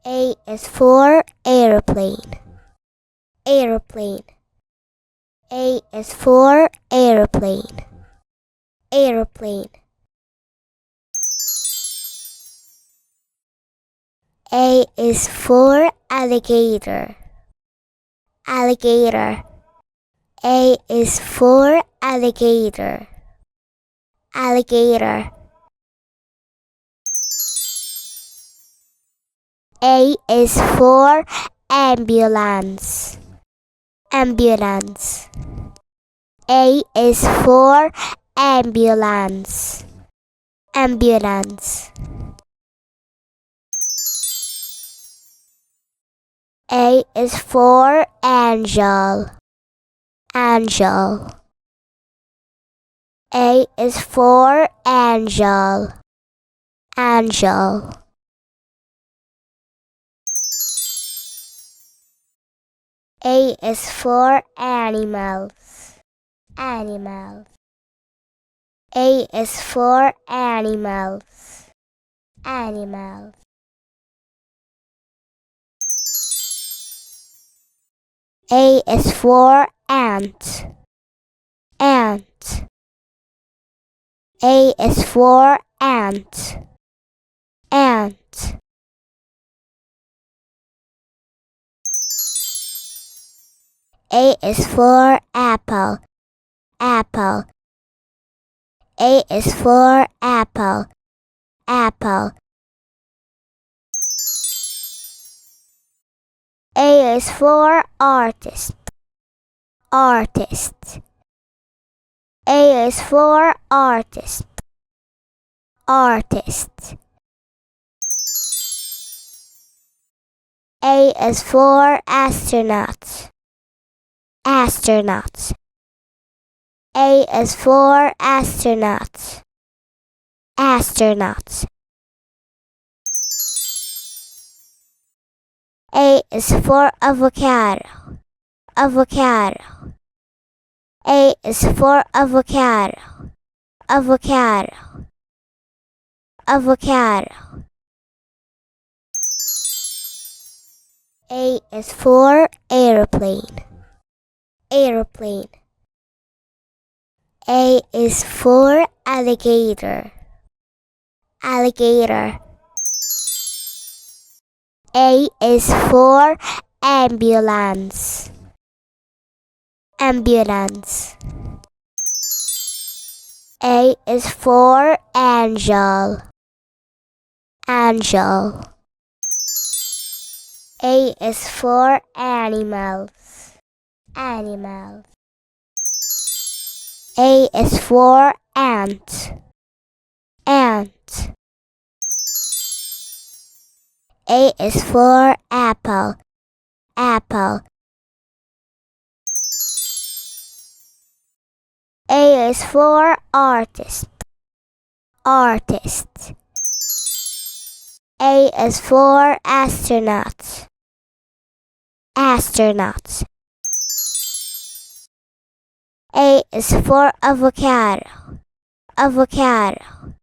A is for airplane. Airplane. A is for airplane. Airplane. A is for alligator. Alligator. A is for alligator. Alligator. A is for ambulance. Ambulance. A is for ambulance. Ambulance. A is for angel. Angel. A is for angel. Angel. A is for animals. Animals. A is for animals. Animals. A is for ant. Ant. A is for ant. Ant. A is for apple. Apple. A is for apple. Apple. A is for artist. Artist. A is for artist. Artist. A is for astronaut. Astronaut. A is for astronaut. Astronaut. A is for avocado. Avocado. A is for avocado. Avocado. Avocado. A is for airplane. Airplane. A is for alligator. Alligator. A is for ambulance. Ambulance. A is for angel. Angel. A is for animals. Animals. A is for ant. Ant. A is for apple. Apple. A is for artist. Artist. A is for astronaut. Astronaut. A is for avocado. Avocado.